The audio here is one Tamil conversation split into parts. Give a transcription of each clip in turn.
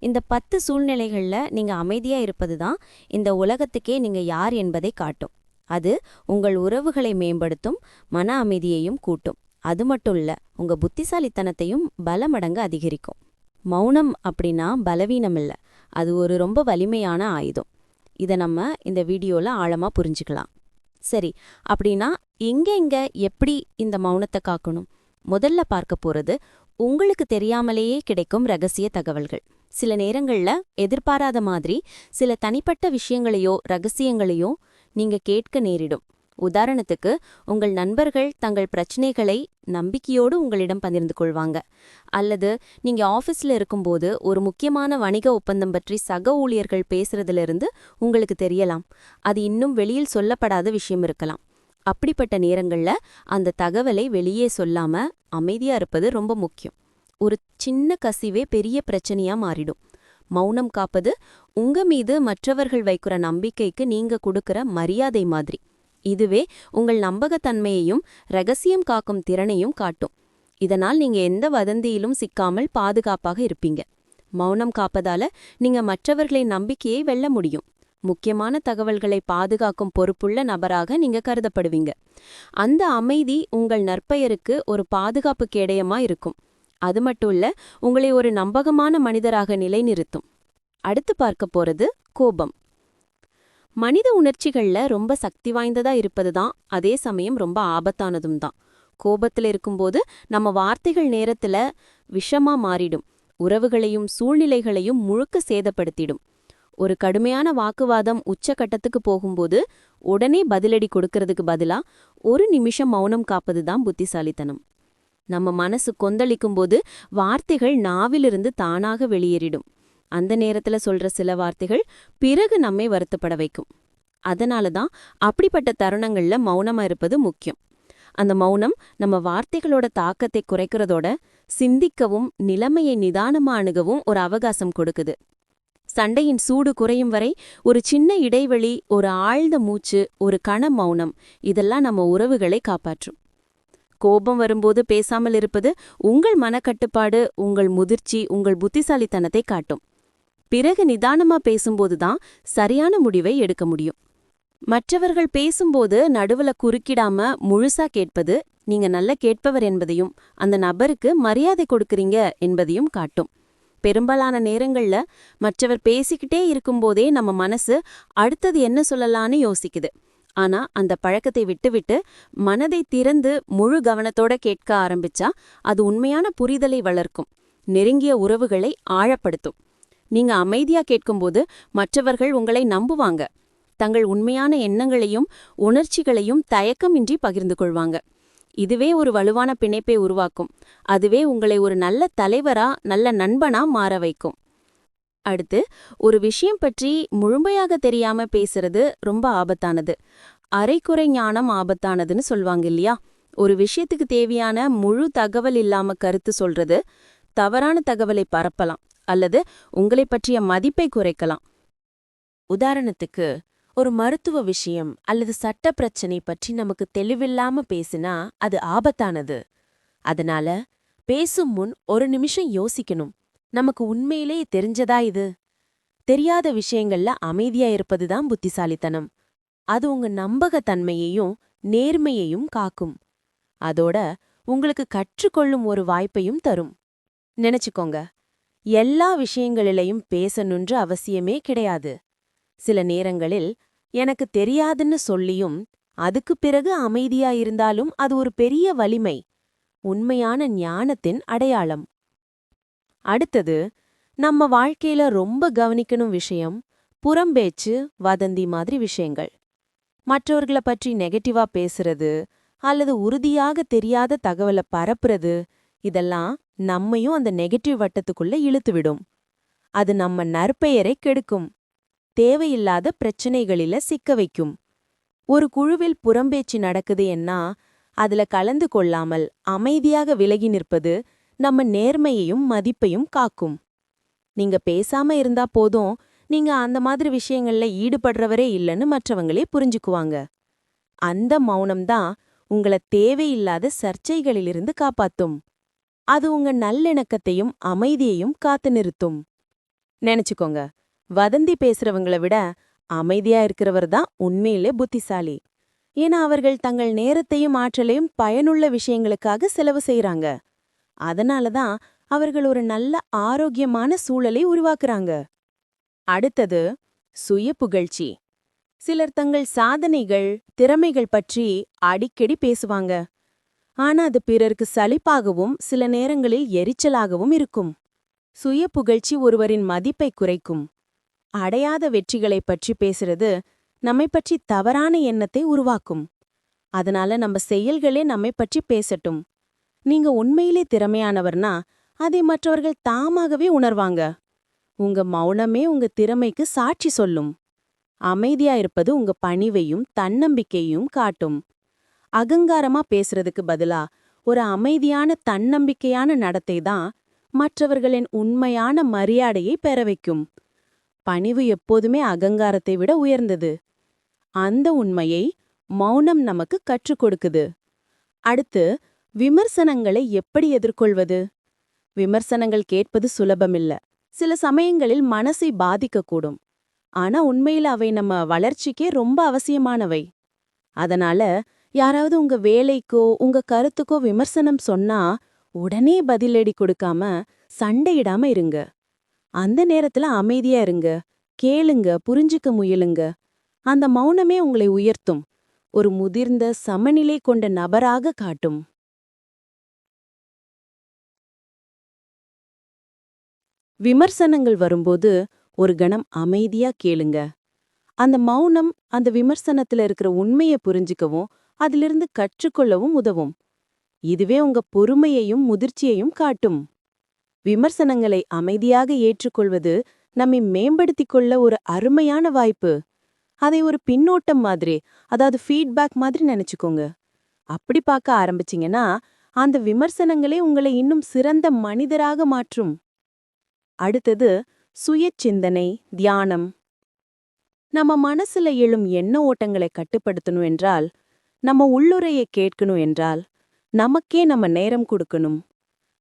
இந்த 10 சூழ்நிலைகள்ல நீங்க அமைதியா இருப்பது தான் இந்த உலகத்துக்கே நீங்க யார் என்பதை காட்டும். அது உங்கள் உறவுகளை மேம்படுத்தும், மன அமைதியையும் கூட்டும். அது மட்டும் இல்ல, உங்க புத்திசாலித்தனத்தையும் பல மடங்கு அதிகரிக்கும். மௌனம் அப்படின்னா பலவீனம் இல்ல, அது ஒரு ரொம்ப வலிமையான ஆயுதம். இத நம்ம இந்த வீடியோல ஆழமா புரிஞ்சுக்கலாம். சரி, அப்படின்னா எங்க எப்படி இந்த மௌனத்தை காக்கணும்? முதல்ல பார்க்க போறது உங்களுக்கு தெரியாமலேயே கிடைக்கும் ரகசிய தகவல்கள். சில நேரங்கள்ல எதிர்பாராத மாதிரி சில தனிப்பட்ட விஷயங்களையோ ரகசியங்களையோ நீங்க கேட்க நேரிடும். உதாரணத்துக்கு, உங்கள் நண்பர்கள் தங்கள் பிரச்சனைகளை நம்பிக்கையோடு உங்களிடம் பகிர்ந்து கொள்வாங்க. அல்லது நீங்க ஆஃபீஸ்ல இருக்கும்போது ஒரு முக்கியமான வணிக ஒப்பந்தம் பற்றி சக ஊழியர்கள் பேசுறதிலிருந்து உங்களுக்கு தெரியலாம். அது இன்னும் வெளியில் சொல்லப்படாத விஷயம் இருக்கலாம். அப்படிப்பட்ட நேரங்கள்ல அந்த தகவலை வெளியே சொல்லாம அமைதியா இருப்பது ரொம்ப முக்கியம். ஒரு சின்ன கசிவே பெரிய பிரச்சனையா மாறிடும். மௌனம் காப்பது உங்க மீது மற்றவர்கள் வைக்கிற நம்பிக்கைக்கு நீங்க கொடுக்கிற மரியாதை மாதிரி. இதுவே உங்கள் நம்பகத்தன்மையையும் ரகசியம் காக்கும் திறனையும் காட்டும். இதனால் நீங்க எந்த வதந்தியிலும் சிக்காமல் பாதுகாப்பாக இருப்பீங்க. மௌனம் காப்பதால நீங்க மற்றவர்களின் நம்பிக்கையை வெல்ல முடியும். முக்கியமான தகவல்களை பாதுகாக்கும் பொறுப்புள்ள நபராக நீங்க கருதப்படுவீங்க. அந்த அமைதி உங்கள் நற்பெயருக்கு ஒரு பாதுகாப்பு கேடயமா இருக்கும். அது மட்டும் இல்ல, உங்களை ஒரு நம்பகமான மனிதராக நிலைநிறுத்தும். அடுத்து பார்க்க போறது கோபம். மனித உணர்ச்சிகள்ல ரொம்ப சக்தி வாய்ந்ததா இருப்பதுதான், அதே சமயம் ரொம்ப ஆபத்தானதும் தான். கோபத்துல இருக்கும்போது நம்ம வார்த்தைகள் நேரத்துல விஷமா மாறிடும். உறவுகளையும் சூழ்நிலைகளையும் முழுக்க சேதப்படுத்திடும். ஒரு கடுமையான வாக்குவாதம் உச்சகட்டத்துக்கு போகும்போது உடனே பதிலடி கொடுக்கறதுக்கு பதிலா ஒரு நிமிஷம் மௌனம் காப்பதுதான் புத்திசாலித்தனம். நம்ம மனசு கொந்தளிக்கும்போது வார்த்தைகள் நாவிலிருந்து தானாக வெளியேறிடும். அந்த நேரத்துல சொல்ற சில வார்த்தைகள் பிறகு நம்மை வருத்தப்பட வைக்கும். அதனாலதான் அப்படிப்பட்ட தருணங்கள்ல மௌனமா இருப்பது முக்கியம். அந்த மௌனம் நம்ம வார்த்தைகளோட தாக்கத்தை குறைக்கிறதோட சிந்திக்கவும் நிலைமையை நிதானமா அணுகவும் ஒரு அவகாசம் கொடுக்குது. சண்டையின் சூடு குறையும் வரை ஒரு சின்ன இடைவெளி, ஒரு ஆழ்ந்த மூச்சு, ஒரு கண மௌனம், இதெல்லாம் நம்ம உறவுகளை காப்பாற்றும். கோபம் வரும்போது பேசாமல் இருப்பது உங்கள் மனக்கட்டுப்பாடு, உங்கள் முதிர்ச்சி, உங்கள் புத்திசாலித்தனத்தை காட்டும். பிறகு நிதானமா பேசும்போதுதான் சரியான முடிவை எடுக்க முடியும். மற்றவர்கள் பேசும்போது நடுவுல குறுக்கிடாம முழுசா கேட்பது நீங்க நல்ல கேட்பவர் என்பதையும் அந்த நபருக்கு மரியாதை கொடுக்கறீங்க என்பதையும் காட்டும். பெரும்பாலான நேரங்கள்ல மற்றவர் பேசிக்கிட்டே இருக்கும்போதே நம்ம மனசு அடுத்தது என்ன சொல்லலான்னு யோசிக்குது. ஆனா அந்த பழக்கத்தை விட்டுவிட்டு மனதை திறந்து முழு கவனத்தோட கேட்க ஆரம்பிச்சா அது உண்மையான புரிதலை வளர்க்கும், நெருங்கிய உறவுகளை ஆழப்படுத்தும். நீங்க அமைதியா கேட்கும்போது மற்றவர்கள் உங்களை நம்புவாங்க. தங்கள் உண்மையான எண்ணங்களையும் உணர்ச்சிகளையும் தயக்கமின்றி பகிர்ந்து கொள்வாங்க. இதுவே ஒரு வலுவான பிணைப்பை உருவாக்கும். அதுவே உங்களை ஒரு நல்ல தலைவரா, நல்ல நண்பனா மாற வைக்கும். அடுத்து, ஒரு விஷயம் பற்றி முழுமையாக தெரியாம பேசுறது ரொம்ப ஆபத்தானது. அரைக்குறை ஞானம் ஆபத்தானதுன்னு சொல்வாங்க இல்லையா? ஒரு விஷயத்துக்கு தேவையான முழு தகவல் இல்லாம கருத்து சொல்றது தவறான தகவலை பரப்பலாம், அல்லது உங்களை பற்றிய மதிப்பை குறைக்கலாம். உதாரணத்துக்கு, ஒரு மருத்துவ விஷயம் அல்லது சட்ட பிரச்சனை பற்றி நமக்கு தெளிவில்லாம பேசினா அது ஆபத்தானது. அதனால பேசும் முன் ஒரு நிமிஷம் யோசிக்கணும். நமக்கு உண்மையிலே தெரிஞ்சதா இது? தெரியாத விஷயங்கள்ல அமைதியா இருப்பதுதான் புத்திசாலித்தனம். அது உங்க நம்பகத்தன்மையையும் நேர்மையையும் காக்கும். அதோட உங்களுக்கு கற்றுக்கொள்ளும் ஒரு வாய்ப்பையும் தரும். நினைச்சுக்கோங்க, எல்லா விஷயங்களிலையும் பேசணுன்ற அவசியமே கிடையாது. சில நேரங்களில் எனக்கு தெரியாதுன்னு சொல்லியும் அதுக்கு பிறகு அமைதியா இருந்தாலும் அது ஒரு பெரிய வலிமை, உண்மையான ஞானத்தின் அடையாளம். அடுத்தது, நம்ம வாழ்க்கையில ரொம்ப கவனிக்கணும் விஷயம் புறம்பேச்சு, வதந்தி மாதிரி விஷயங்கள். மற்றவர்களை பற்றி நெகட்டிவா பேசுறது அல்லது உறுதியாக தெரியாத தகவலை பரப்புறது, இதெல்லாம் நம்மையும் அந்த நெகட்டிவ் வட்டத்துக்குள்ள இழுத்துவிடும். அது நம்ம நற்பெயரை கெடுக்கும், தேவையில்லாத பிரச்சனைகளில சிக்க வைக்கும். ஒரு குழுவில் புறம்பேச்சு நடக்குது என்னா அதுல கலந்து கொள்ளாமல் அமைதியாக விலகி நிற்பது நம்ம நேர்மையையும் மதிப்பையும் காக்கும். நீங்க பேசாம இருந்தா போதும், நீங்க அந்த மாதிரி விஷயங்கள்ல ஈடுபடுறவரே இல்லைன்னு மற்றவங்களே புரிஞ்சுக்குவாங்க. அந்த மௌனம்தான் உங்களை தேவையில்லாத சர்ச்சைகளிலிருந்து காப்பாத்தும். அது உங்க நல்லிணக்கத்தையும் அமைதியையும் காத்து நிறுத்தும். நினைச்சுக்கோங்க, வதந்தி பேசுறவங்கள விட அமைதியா இருக்கிறவர் தான் உண்மையிலே புத்திசாலி. ஏன்னா அவர்கள் தங்கள் நேரத்தையும் ஆற்றலையும் பயனுள்ள விஷயங்களுக்காக செலவு செய்றாங்க. அதனால தான் அவர்கள் ஒரு நல்ல ஆரோக்கியமான சூழலை உருவாக்குறாங்க. அடுத்தது சுய புகழ்ச்சி. சிலர் தங்கள் சாதனைகள், திறமைகள் பற்றி அடிக்கடி பேசுவாங்க. ஆனா அது பிறருக்கு சலிப்பாகவும் சில நேரங்களில் எரிச்சலாகவும் இருக்கும். சுய புகழ்ச்சி ஒருவரின் மதிப்பை குறைக்கும். அடையாத வெற்றிகளைப் பற்றி பேசுறது நம்மை பற்றி தவறான எண்ணத்தை உருவாக்கும். அதனால நம்ம செயல்களே நம்மை பற்றி பேசட்டும். நீங்க உண்மையிலே திறமையானவர்னா அதை மற்றவர்கள் தாமாகவே உணர்வாங்க. உங்க மௌனமே உங்க திறமைக்கு சாட்சி சொல்லும். அமைதியா இருப்பது உங்க பணிவையும் தன்னம்பிக்கையும் காட்டும். அகங்காரமா பேசுறதுக்கு பதிலா ஒரு அமைதியான தன்னம்பிக்கையான நடத்தை தான் மற்றவர்களின் உண்மையான மரியாதையை பெற வைக்கும். பணிவு எப்போதுமே அகங்காரத்தை விட உயர்ந்தது. அந்த உண்மையை மௌனம் நமக்கு கற்றுக் கொடுக்குது. அடுத்து, விமர்சனங்களை எப்படி எதிர்கொள்வது? விமர்சனங்கள் கேட்பது சுலபமில்ல. சில சமயங்களில் மனசை பாதிக்கக்கூடும். ஆனா உண்மையில அவை நம்ம வளர்ச்சிக்கே ரொம்ப அவசியமானவை. அதனால யாராவது உங்க வேலைக்கோ உங்க கருத்துக்கோ விமர்சனம் சொன்னா உடனே பதிலடி கொடுக்காம சண்டையிடாம இருங்க. அந்த நேரத்துல அமைதியா இருங்க, கேளுங்க, புரிஞ்சுக்க முயலுங்க. அந்த மௌனமே உங்களை உயர்த்தும், ஒரு முதிர்ந்த சமநிலை கொண்ட நபராக காட்டும். விமர்சனங்கள் வரும்போது ஒரு கணம் அமைதியா கேளுங்க. அந்த மௌனம் அந்த விமர்சனத்துல இருக்கிற உண்மையை புரிஞ்சுக்கவும் அதிலிருந்து கற்றுக்கொள்ளவும் உதவும். இதுவே உங்க பொறுமையையும் முதிர்ச்சியையும் காட்டும். விமர்சனங்களை அமைதியாக ஏற்றுக்கொள்வது நம்மை மேம்படுத்திக் கொள்ள ஒரு அருமையான வாய்ப்பு. அதை ஒரு பின்னோட்டம் மாதிரி, அதாவது ஃபீட்பேக் மாதிரி நினைச்சுக்கோங்க. அப்படி பார்க்க ஆரம்பிச்சீங்கன்னா அந்த விமர்சனங்களே உங்களை இன்னும் சிறந்த மனிதராக மாற்றும். அடுத்தது சுய சிந்தனை, தியானம். நம்ம மனசுல எழும் எண்ண ஓட்டங்களை கட்டுப்படுத்தணும் என்றால், நம்ம உள்ளுரையை கேட்கணும் என்றால், நமக்கே நம்ம நேரம் கொடுக்கணும்.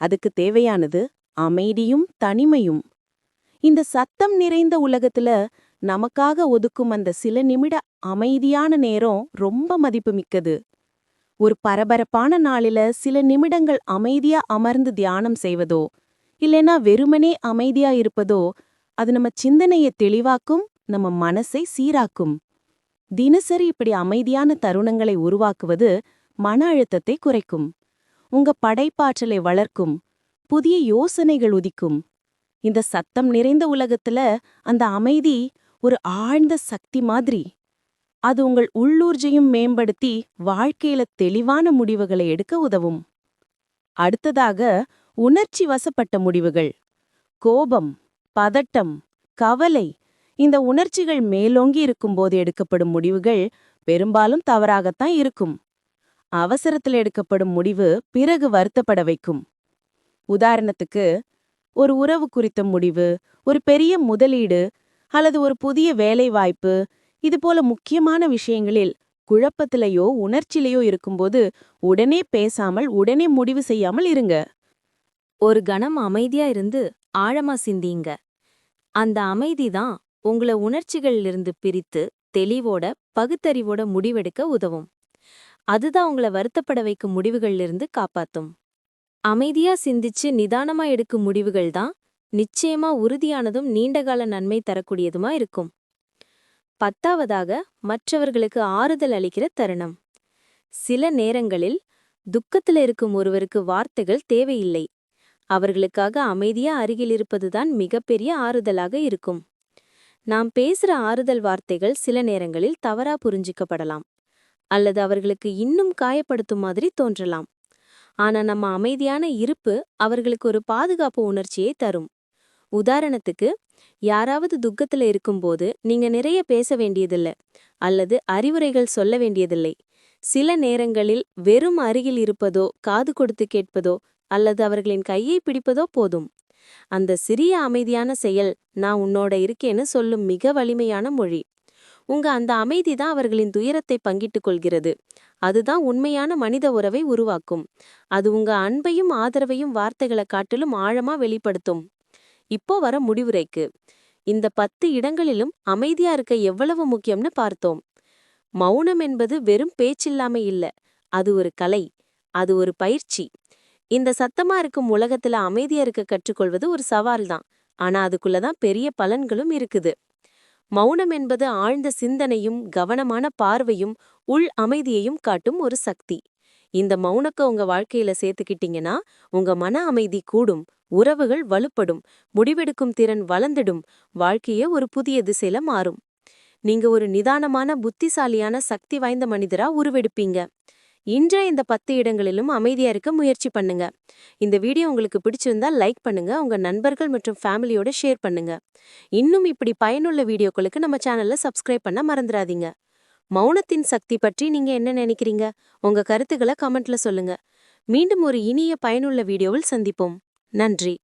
அதுக்கு தேவையானது அமைதியும் தனிமையும். இந்த சத்தம் நிறைந்த உலகத்துல நமக்காக ஒதுக்கும் அந்த சில நிமிட அமைதியான நேரம் ரொம்ப மதிப்புமிக்கது. ஒரு பரபரப்பான நாளில சில நிமிடங்கள் அமைதியா அமர்ந்து தியானம் செய்வதோ இல்லைனா வெறுமனே அமைதியா இருப்பதோ அது நம்ம சிந்தனையை தெளிவாக்கும், நம்ம மனசை சீராக்கும். தினசரி இப்படி அமைதியான தருணங்களை உருவாக்குவது மன அழுத்தத்தை குறைக்கும், உங்க படைப்பாற்றலை வளர்க்கும், புதிய யோசனைகள் உதிக்கும். இந்த சத்தம் நிறைந்த உலகத்துல அந்த அமைதி ஒரு ஆழ்ந்த சக்தி மாதிரி. அது உங்கள் உள்ளூர்ஜையும் மேம்படுத்தி வாழ்க்கையில தெளிவான முடிவுகளை எடுக்க உதவும். அடுத்ததாக உணர்ச்சி வசப்பட்ட முடிவுகள். கோபம், பதட்டம், கவலை, இந்த உணர்ச்சிகள் மேலோங்கி இருக்கும்போது எடுக்கப்படும் முடிவுகள் பெரும்பாலும் தவறாகத்தான் இருக்கும். அவசரத்தில் எடுக்கப்படும் முடிவு பிறகு வருத்தப்பட வைக்கும். உதாரணத்துக்கு, ஒரு உறவு குறித்த முடிவு, ஒரு பெரிய முதலீடு அல்லது ஒரு புதிய வேலைவாய்ப்பு, இதுபோல முக்கியமான விஷயங்களில் குழப்பத்திலேயோ உணர்ச்சியிலேயோ இருக்கும்போது உடனே பேசாமல் உடனே முடிவு செய்யாமல் இருங்க. ஒரு கணம் அமைதியா இருந்து ஆழமா சிந்திங்க. அந்த அமைதி தான் உங்களை உணர்ச்சிகளிலிருந்து பிரித்து தெளிவோட பகுத்தறிவோட முடிவெடுக்க உதவும். அதுதான் உங்களை வருத்தப்பட வைக்கும் முடிவுகளிலிருந்து காப்பாத்தும். அமைதியா சிந்திச்சு நிதானமா எடுக்கும் முடிவுகள் தான் நிச்சயமா உறுதியானதும் நீண்டகால நன்மை தரக்கூடியதுமா இருக்கும். 10வதாக மற்றவர்களுக்கு ஆறுதல் அளிக்கிற தருணம். சில நேரங்களில் துக்கத்துல இருக்கும் ஒருவருக்கு வார்த்தைகள் தேவையில்லை. அவர்களுக்காக அமைதியா அருகில் இருப்பதுதான் மிகப்பெரிய ஆறுதலாக இருக்கும். நாம் பேசுற ஆறுதல் வார்த்தைகள் சில நேரங்களில் தவறா புரிஞ்சிக்கப்படலாம், அல்லது அவர்களுக்கு இன்னும் காயப்படுத்தும் மாதிரி தோன்றலாம். ஆனா நம்ம அமைதியான இருப்பு அவர்களுக்கு ஒரு பாதுகாப்பு உணர்ச்சியை தரும். உதாரணத்துக்கு, யாராவது துக்கத்துல இருக்கும்போது நீங்க நிறைய பேச வேண்டியதில்லை அல்லது அறிவுரைகள் சொல்ல வேண்டியதில்லை. சில நேரங்களில் வெறும் அருகில் இருப்பதோ, காது கொடுத்து கேட்பதோ அல்லது அவர்களின் கையை பிடிப்பதோ போதும். அந்த சிறிய அமைதியான செயல் நான் உன்னோட இருக்கேன்னு சொல்லும் மிக வலிமையான மொழி. உங்க அந்த அமைதி தான் அவர்களின் துயரத்தை பங்கிட்டுக் கொள்கிறது. அதுதான் உண்மையான மனித உறவை உருவாக்கும். அது உங்க அன்பையும் ஆதரவையும் வார்த்தைகளை காட்டிலும் ஆழமா வெளிப்படுத்தும். இப்போ வர முடிவுரைக்கு. இந்த 10 இடங்களிலும் அமைதியா இருக்க எவ்வளவு முக்கியம்னு பார்த்தோம். மௌனம் என்பது வெறும் பேச்சில்லாம இல்ல. அது ஒரு கலை. அது ஒரு பயிற்சி. இந்த சத்தமா இருக்கும் உலகத்துல அமைதியா இருக்க கற்றுக்கொள்வது ஒரு சவால் தான். ஆனா அதுக்குள்ள தான் பெரிய பலன்களும் இருக்குது. மௌனம் என்பது ஆழ்ந்த சிந்தனையும் கவனமான பார்வையும் உள் அமைதியையும் காட்டும் ஒரு சக்தி. இந்த மௌனக்க உங்க வாழ்க்கையில சேர்த்துக்கிட்டீங்கன்னா உங்க மன அமைதி கூடும், உறவுகள் வலுப்படும், முடிவெடுக்கும் திறன் வளர்ந்துடும், வாழ்க்கையே ஒரு புதிய திசையில மாறும். நீங்க ஒரு நிதானமான புத்திசாலியான சக்தி வாய்ந்த மனிதரா உருவெடுப்பீங்க. இன்றைய இந்த 10 இடங்களிலும் அமைதியா இருக்க முயற்சி பண்ணுங்க. இந்த வீடியோ உங்களுக்கு பிடிச்சிருந்தா லைக் பண்ணுங்க, உங்க நண்பர்கள் மற்றும் ஃபேமிலியோட ஷேர் பண்ணுங்க. இன்னும் இப்படி பயனுள்ள வீடியோக்களுக்கு நம்ம சேனலை சப்ஸ்கிரைப் பண்ண மறந்துடாதீங்க. மௌனத்தின் சக்தி பற்றி நீங்க என்ன நினைக்கிறீங்க? உங்க கருத்துக்களை கமெண்ட்ல சொல்லுங்க. மீண்டும் ஒரு இனிய பயனுள்ள வீடியோவில் சந்திப்போம். நன்றி.